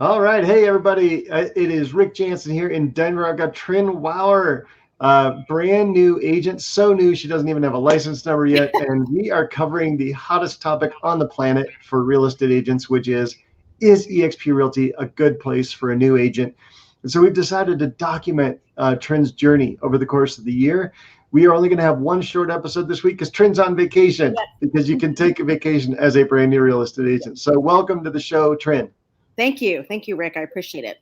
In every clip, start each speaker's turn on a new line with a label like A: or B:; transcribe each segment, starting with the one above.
A: All right. Hey, everybody. It is Rick Jansen here in Denver. I've got Trin Wauer, brand new agent. So new, she doesn't even have a license number yet. And we are covering the hottest topic on the planet for real estate agents, which is eXp Realty a good place for a new agent? And so we've decided to document Trin's journey over the course of the year. We are only going to have one short episode this week because Trin's on vacation, because you can take a vacation as a brand new real estate agent. So welcome to the show, Trin.
B: Thank you, Rick. I appreciate it.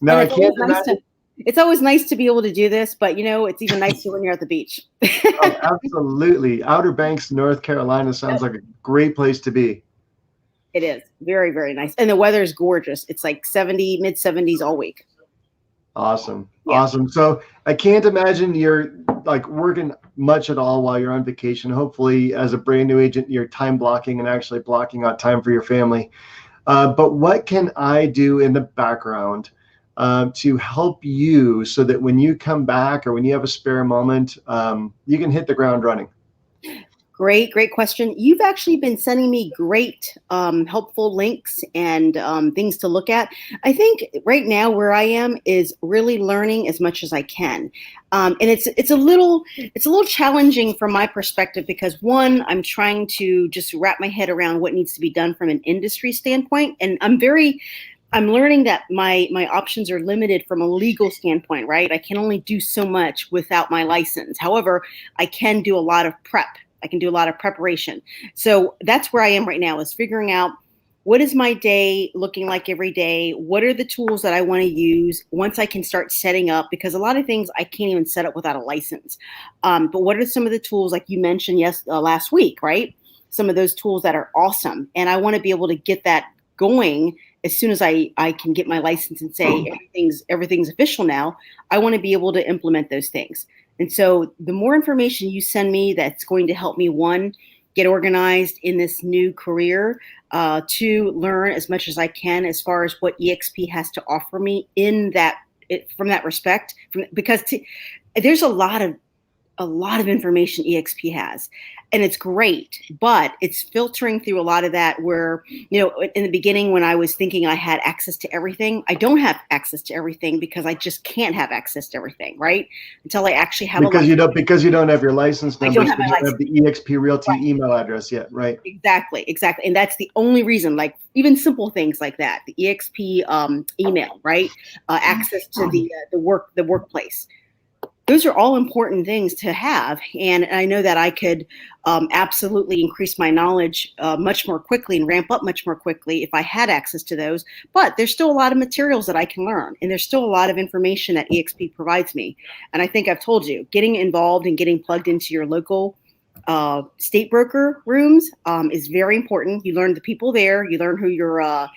A: No,
B: and
A: I can't imagine.
B: It's always nice to be able to do this, but it's even nicer when you're at the beach.
A: Oh, absolutely. Outer Banks, North Carolina sounds like a great place to be.
B: It is very, very nice. And the weather is gorgeous. It's like mid 70s all week.
A: Awesome. Yeah. Awesome. So I can't imagine you're like working much at all while you're on vacation. Hopefully, as a brand new agent, you're time blocking and actually blocking out time for your family. But what can I do in the background to help you so that when you come back or when you have a spare moment, you can hit the ground running?
B: Great question. You've actually been sending me great, helpful links and things to look at. I think right now where I am is really learning as much as I can, and it's a little challenging from my perspective because one, I'm trying to just wrap my head around what needs to be done from an industry standpoint, and I'm learning that my options are limited from a legal standpoint, right? I can only do so much without my license. However, I can do a lot of prep. I can do a lot of preparation. So that's where I am right now, is figuring out what is my day looking like every day? What are the tools that I want to use once I can start setting up? Because a lot of things I can't even set up without a license. But what are some of the tools, like you mentioned last week, right? Some of those tools that are awesome. And I want to be able to get that going as soon as I can get my license and say everything's official now. I want to be able to implement those things. And so the more information you send me that's going to help me, one, get organized in this new career, two, learn as much as I can as far as what eXp has to offer me from that respect, because there's a lot of information eXp has, and it's great, but it's filtering through a lot of that where, in the beginning when I was thinking I had access to everything, I don't have access to everything because I just can't have access to everything, right? Until I actually have
A: because you don't have your license numbers, you don't have the eXp Realty email address yet, right?
B: Exactly. And that's the only reason, like even simple things like that, the eXp email, right? Access to the workplace. Those are all important things to have. And I know that I could absolutely increase my knowledge much more quickly and ramp up much more quickly if I had access to those. But there's still a lot of materials that I can learn. And there's still a lot of information that eXp provides me. And I think I've told you, getting involved and getting plugged into your local state broker rooms is very important. You learn the people there. You learn who your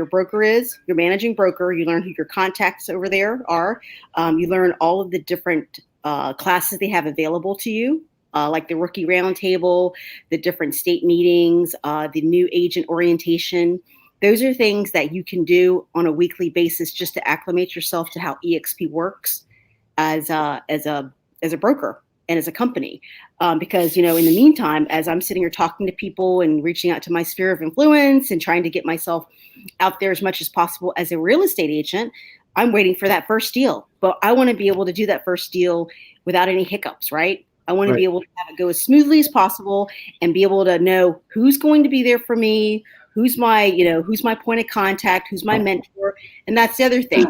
B: broker is, your managing broker. You learn who your contacts over there are. You learn all of the different classes they have available to you, like the rookie roundtable, the different state meetings, the new agent orientation. Those are things that you can do on a weekly basis just to acclimate yourself to how eXp works as a broker and as a company. Because, in the meantime, as I'm sitting here talking to people and reaching out to my sphere of influence and trying to get myself out there as much as possible as a real estate agent, I'm waiting for that first deal. But I want to be able to do that first deal without any hiccups, right? I want to be able to have it go as smoothly as possible and be able to know who's going to be there for me, who's my point of contact, who's my mentor. And that's the other thing.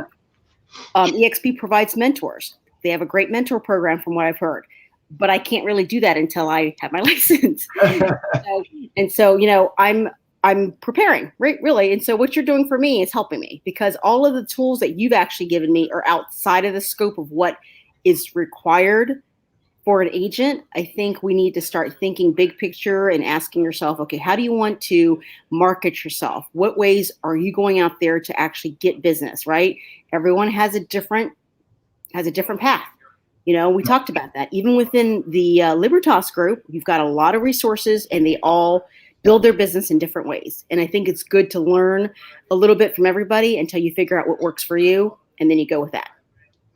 B: eXp provides mentors. They have a great mentor program from what I've heard. But I can't really do that until I have my license. So I'm preparing, right? Really. And so what you're doing for me is helping me, because all of the tools that you've actually given me are outside of the scope of what is required for an agent. I think we need to start thinking big picture and asking yourself, okay, how do you want to market yourself? What ways are you going out there to actually get business, right? Everyone has a different path. We talked about that. Even within the Libertas group, you've got a lot of resources and they all build their business in different ways. And I think it's good to learn a little bit from everybody until you figure out what works for you. And then you go with that.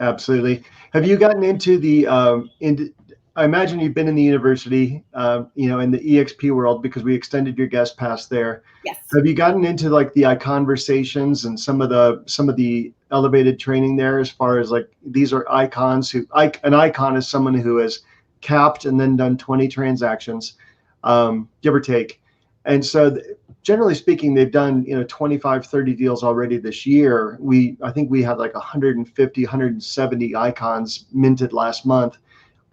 A: Absolutely. Have you gotten into the I imagine you've been in the university, in the EXP world because we extended your guest pass there.
B: Yes.
A: Have you gotten into like the conversations and some of the elevated training there, as far as like these are icons an icon is someone who has capped and then done 20 transactions, give or take. And so generally speaking, they've done 25, 30 deals already this year. I think we had like 150, 170 icons minted last month.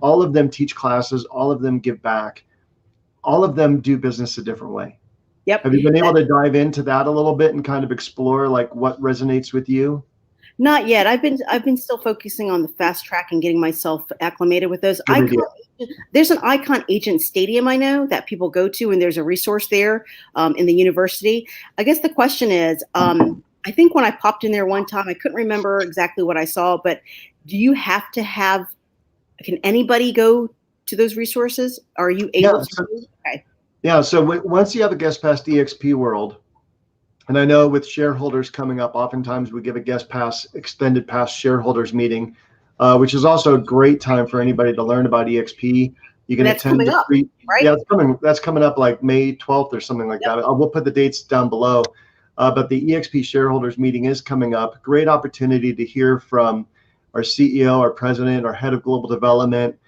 A: All of them teach classes, all of them give back, all of them do business a different way.
B: Yep.
A: Have you been able to dive into that a little bit and kind of explore like what resonates with you?
B: Not yet. I've been still focusing on the fast track and getting myself acclimated with those icons. There's an icon agent stadium I know that people go to, and there's a resource there in the university. I guess the question is, I think when I popped in there one time, I couldn't remember exactly what I saw, but do you have to have? Can anybody go to those resources? Are you able to? Okay.
A: Yeah. So once you have a guest pass EXP world, and I know with shareholders coming up, oftentimes we give a guest pass extended pass shareholders meeting, which is also a great time for anybody to learn about EXP. You can attend the free,
B: right?
A: Yeah, that's coming up like May 12th or something like that. We'll put the dates down below. But the EXP shareholders meeting is coming up. Great opportunity to hear from our CEO, our president, our head of global development,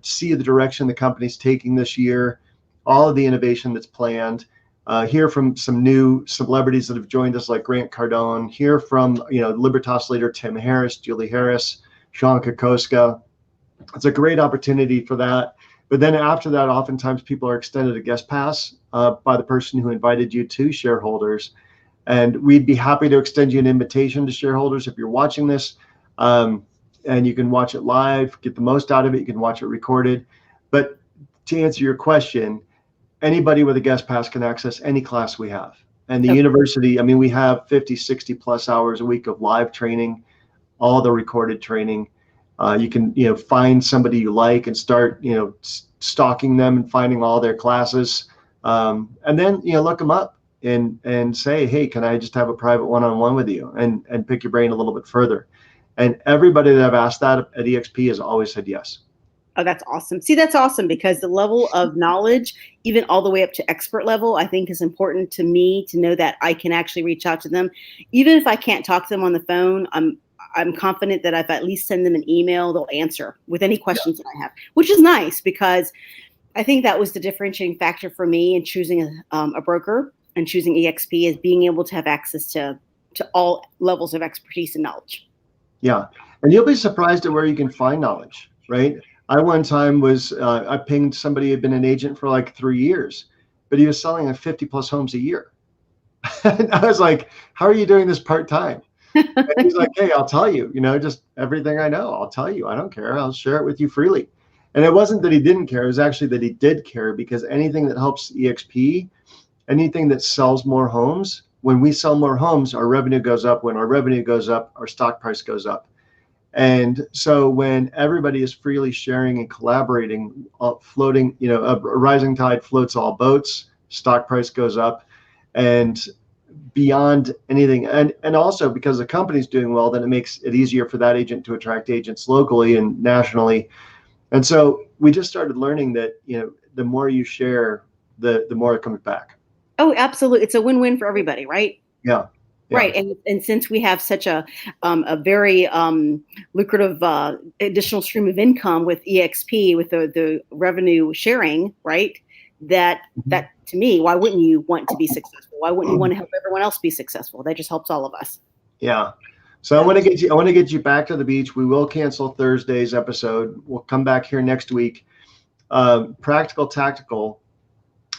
A: see the direction the company's taking this year, all of the innovation that's planned, hear from some new celebrities that have joined us like Grant Cardone, hear from, Libertas leader Tim Harris, Julie Harris, Sean Kokoska. It's a great opportunity for that. But then after that, oftentimes people are extended a guest pass by the person who invited you to shareholders. And we'd be happy to extend you an invitation to shareholders if you're watching this. And you can watch it live, get the most out of it. You can watch it recorded. But to answer your question, anybody with a guest pass can access any class we have. And the university, we have 50, 60 plus hours a week of live training, all the recorded training. You can, find somebody you like and start, stalking them and finding all their classes. And then, look them up and say, hey, can I just have a private one-on-one with you and pick your brain a little bit further? And everybody that I've asked that at eXp has always said yes.
B: Oh, that's awesome. See, that's awesome because the level of knowledge, even all the way up to expert level, I think is important to me to know that I can actually reach out to them. Even if I can't talk to them on the phone, I'm confident that if I at least send them an email, they'll answer with any questions that I have, which is nice because I think that was the differentiating factor for me in choosing a broker and choosing eXp is being able to have access to all levels of expertise and knowledge.
A: Yeah. And you'll be surprised at where you can find knowledge, right? I one time I pinged somebody who had been an agent for like 3 years, but he was selling like 50 plus homes a year. And I was like, how are you doing this part-time? And he's like, hey, I'll tell you, just everything I know, I'll tell you. I don't care. I'll share it with you freely. And it wasn't that he didn't care. It was actually that he did care because anything that helps eXp, anything that sells more homes, when we sell more homes, our revenue goes up. When our revenue goes up, our stock price goes up. And so when everybody is freely sharing and collaborating, floating, a rising tide floats all boats, stock price goes up. And beyond anything, and also because the company's doing well, then it makes it easier for that agent to attract agents locally and nationally. And so we just started learning that, the more you share, the more it comes back.
B: Oh, absolutely. It's a win-win for everybody, right?
A: Yeah.
B: Right. And since we have such a very lucrative additional stream of income with eXp, with the revenue sharing, right? That to me, why wouldn't you want to be successful? Why wouldn't you want to help everyone else be successful? That just helps all of us.
A: Yeah. So I want to get you back to the beach. We will cancel Thursday's episode. We'll come back here next week. Practical, tactical.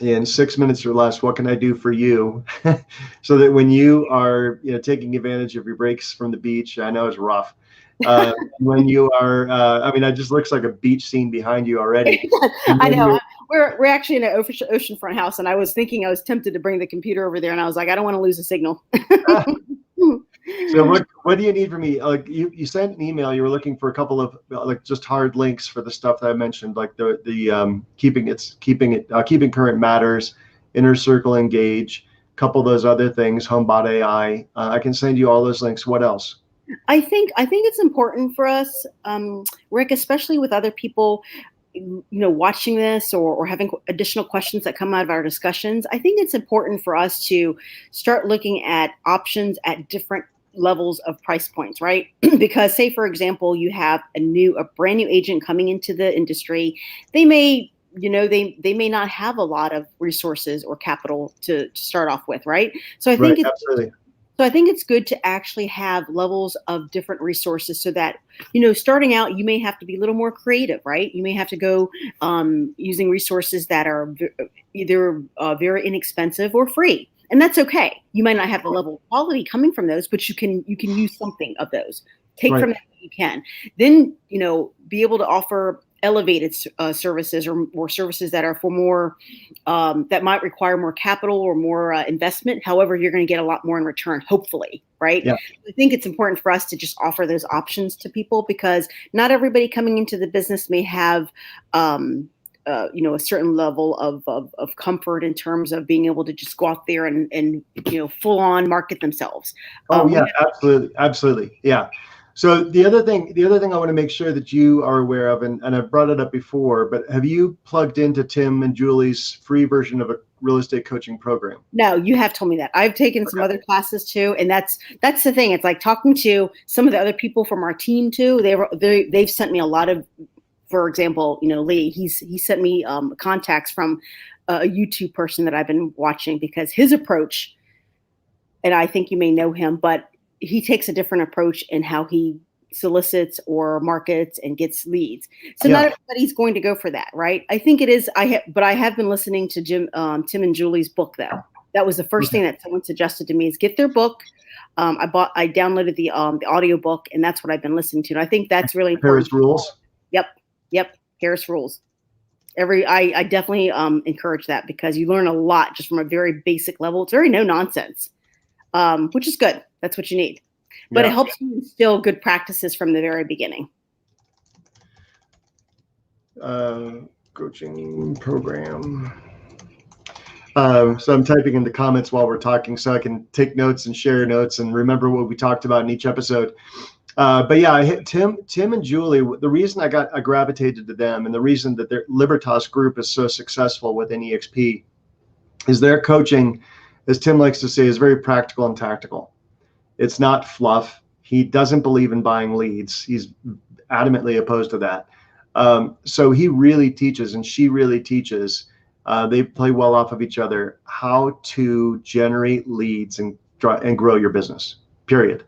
A: In 6 minutes or less, what can I do for you? So that when you are, taking advantage of your breaks from the beach, I know it's rough. When you are, it just looks like a beach scene behind you already.
B: I know. We're actually in an oceanfront house, and I was tempted to bring the computer over there, and I was like, I don't want to lose a signal.
A: So what do you need from me? Like you sent an email. You were looking for a couple of just hard links for the stuff that I mentioned, like the keeping current matters, inner circle engage, a couple of those other things, HomeBot AI. I can send you all those links. What else?
B: I think it's important for us, Rick, especially with other people. watching this or having additional questions that come out of our discussions, I think it's important for us to start looking at options at different levels of price points, right? Because say, for example, you have a brand new agent coming into the industry. They may, they may not have a lot of resources or capital to start off with, right? So I think
A: absolutely.
B: So I think it's good to actually have levels of different resources so that, starting out, you may have to be a little more creative, right? You may have to go using resources that are either very inexpensive or free. And that's okay. You might not have the level of quality coming from those, but you can use something of those. Take from that what you can. Then, be able to offer elevated services or services that are for more that might require more capital or more investment. However, you're going to get a lot more in return, hopefully, right?
A: Yeah.
B: I think it's important for us to just offer those options to people because not everybody coming into the business may have a certain level of comfort in terms of being able to just go out there and full on market themselves.
A: Absolutely. Yeah. So the other thing I want to make sure that you are aware of, and I've brought it up before, but have you plugged into Tim and Julie's free version of a real estate coaching program?
B: No, you have told me that. I've taken some other classes too, and that's the thing. It's like talking to some of the other people from our team too. They've sent me a lot of, for example, Lee. He sent me contacts from a YouTube person that I've been watching because his approach, and I think you may know him, but he takes a different approach in how he solicits or markets and gets leads. So not everybody's going to go for that, right? I think it is. But I have been listening to Tim and Julie's book though. That was the first thing that someone suggested to me is get their book. I downloaded the audio book, and that's what I've been listening to. And I think that's really important.
A: Harris Rules.
B: Yep. Harris Rules. I definitely encourage that because you learn a lot just from a very basic level. It's very no nonsense, which is good. That's what you need. But it helps you instill good practices from the very beginning.
A: Coaching program. So I'm typing in the comments while we're talking so I can take notes and share notes and remember what we talked about in each episode. But yeah, Tim and Julie, the reason I gravitated to them and the reason that their Libertas group is so successful within eXp is their coaching, as Tim likes to say, is very practical and tactical. It's not fluff. He doesn't believe in buying leads. He's adamantly opposed to that. So he really teaches, and she really teaches. They play well off of each other, how to generate leads and grow your business, period.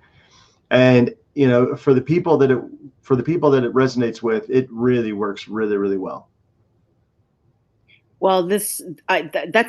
A: And for the people that it resonates with, it really works really, really well.
B: Well, that's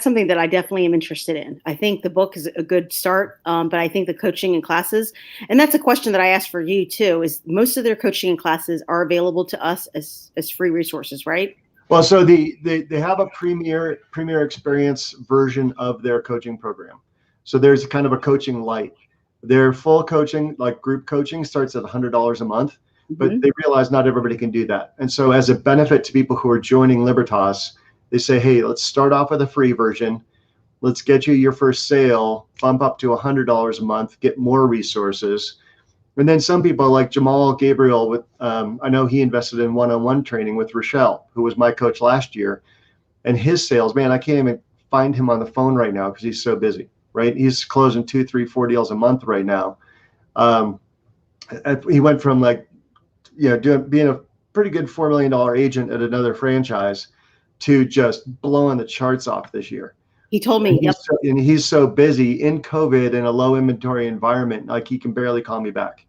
B: something that I definitely am interested in. I think the book is a good start, but I think the coaching and classes, and that's a question that I asked for you too, is most of their coaching and classes are available to us as free resources, right?
A: Well, so they have a premier experience version of their coaching program. So there's kind of a coaching light. Their full coaching, like group coaching, starts at $100 a month, but they realize not everybody can do that. And so as a benefit to people who are joining Libertas, they say, hey, let's start off with a free version. Let's get you your first sale, bump up to $100 a month, get more resources. And then some people like Jamal Gabriel, I know he invested in one-on-one training with Rochelle, who was my coach last year. And his sales, man, I can't even find him on the phone right now because he's so busy, right? He's closing 2, 3, 4 deals a month right now. He went from being a pretty good $4 million agent at another franchise to just blowing the charts off this year.
B: He told me.
A: And he's so busy in COVID in a low inventory environment, like he can barely call me back.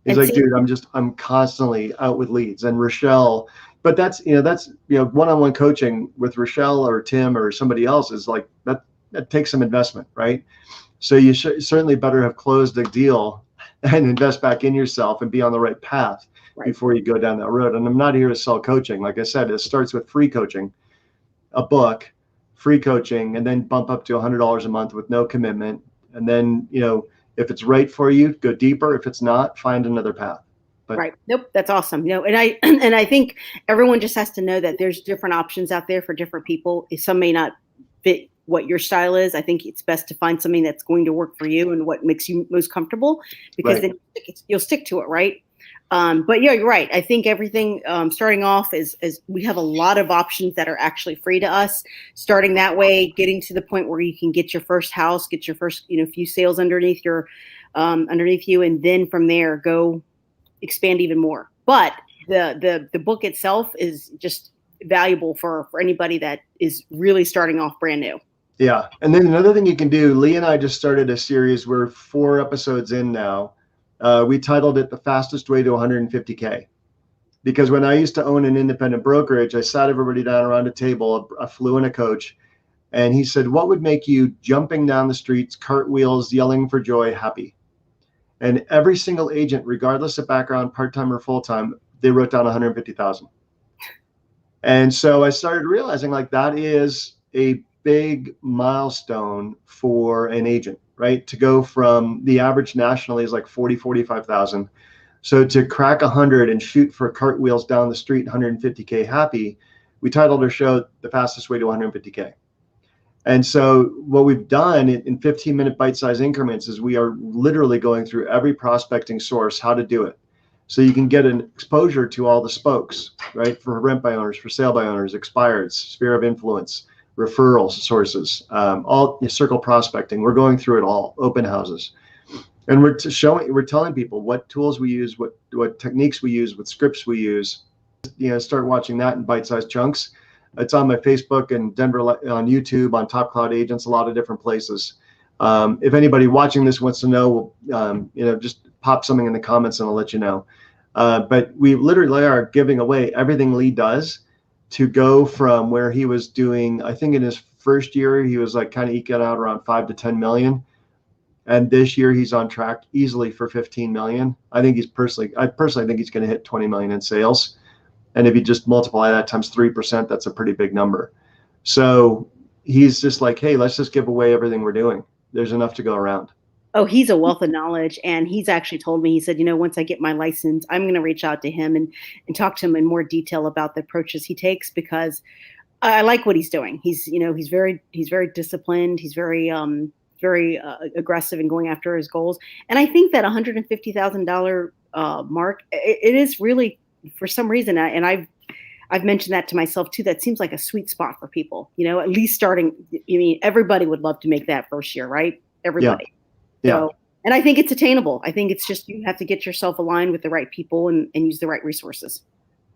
A: He's like, dude, I'm constantly out with leads. And Rochelle, but that's one-on-one coaching with Rochelle or Tim or somebody else is like that takes some investment, right? So you certainly better have closed a deal and invest back in yourself and be on the right path before you go down that road. And I'm not here to sell coaching. Like I said, it starts with free coaching, a book, free coaching, and then bump up to $100 a month with no commitment. And then, if it's right for you, go deeper. If it's not, find another path.
B: Right. Nope. That's awesome. And I think everyone just has to know that there's different options out there for different people. Some may not fit what your style is. I think it's best to find something that's going to work for you and what makes you most comfortable, because then you'll stick to it. Right. But yeah, you're right. I think everything starting off is we have a lot of options that are actually free to us. Starting that way, getting to the point where you can get your first house, get your first few sales underneath you, and then from there go expand even more. But the book itself is just valuable for anybody that is really starting off brand new.
A: Yeah. And then another thing you can do, Lee and I just started a series. We're 4 episodes in now. We titled it The Fastest Way to 150K. Because when I used to own an independent brokerage, I sat everybody down around a table, I flew in a coach, and he said, what would make you jumping down the streets, cartwheels, yelling for joy, happy? And every single agent, regardless of background, part-time or full-time, they wrote down 150,000. And so I started realizing like that is a big milestone for an agent, right? To go from the average nationally is like 40, 45,000. So to crack 100 and shoot for cartwheels down the street, 150K happy, we titled our show The Fastest Way to 150K. And so what we've done in 15-minute bite-sized increments is we are literally going through every prospecting source, how to do it. So you can get an exposure to all the spokes, right? For rent by owners, for sale by owners, expireds, sphere of influence, referral sources, all circle prospecting. We're going through it all, open houses. And we're telling people what tools we use, what techniques we use, what scripts we use. Start watching that in bite-sized chunks. It's on my Facebook and Denver, on YouTube, on Top Cloud Agents, a lot of different places. If anybody watching this wants to know, just pop something in the comments and I'll let you know. But we literally are giving away everything Lee does to go from where he was doing, I think in his first year, he was like kind of eking out around 5 to 10 million. And this year he's on track easily for 15 million. I personally think he's going to hit 20 million in sales. And if you just multiply that times 3%, that's a pretty big number. So he's just like, hey, let's just give away everything we're doing. There's enough to go around.
B: Oh, he's a wealth of knowledge. And he's actually told me, he said, once I get my license, I'm going to reach out to him and talk to him in more detail about the approaches he takes, because I like what he's doing. He's very disciplined. He's very aggressive in going after his goals. And I think that $150,000 mark, it is really, for some reason, and I've mentioned that to myself too, that seems like a sweet spot for people, at least starting. Everybody would love to make that first year, right? Everybody.
A: Yeah.
B: So, and I think it's attainable. I think it's just, you have to get yourself aligned with the right people and use the right resources.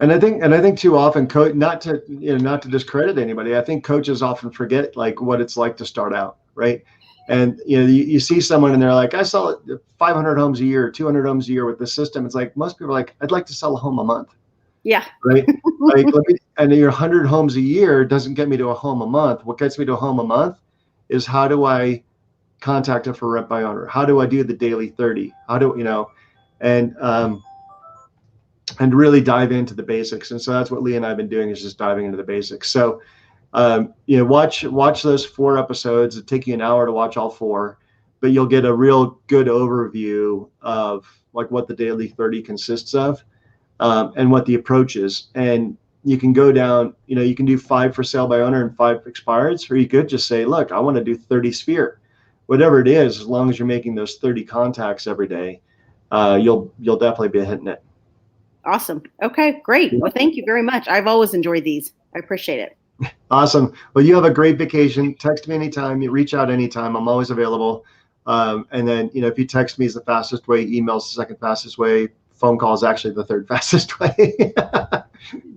A: And I think too often, not to discredit anybody, I think coaches often forget like what it's like to start out, right? And you see someone and they're like, I sell 500 homes a year, 200 homes a year with this system. It's like most people are like, I'd like to sell a home a month.
B: Yeah.
A: Right. And your 100 homes a year doesn't get me to a home a month. What gets me to a home a month is how do I contact a for rent by owner? How do I do the daily 30? How do and really dive into the basics. And so that's what Lee and I have been doing, is just diving into the basics. So watch those 4 episodes. It'll take you an hour to watch all 4, but you'll get a real good overview of like what the daily 30 consists of, and what the approach is. And you can go down, you can do 5 for sale by owner and 5 expireds, or you could just say, look, I want to do 30 sphere, whatever it is, as long as you're making those 30 contacts every day, you'll definitely be hitting it.
B: Awesome. Okay, great. Well, thank you very much. I've always enjoyed these. I appreciate it.
A: Awesome. Well, you have a great vacation. Text me anytime. You reach out anytime. I'm always available. And then, if you text me is the fastest way, email's the second fastest way, phone call is actually the third fastest way.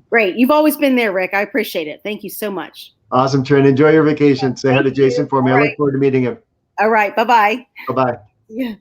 B: Great. You've always been there, Rick. I appreciate it. Thank you so much.
A: Awesome, Trin. Enjoy your vacation. Say hi to Jason for me.
B: All
A: I
B: right.
A: look forward to meeting him.
B: All right. Bye-bye.
A: Bye-bye.
B: Yeah.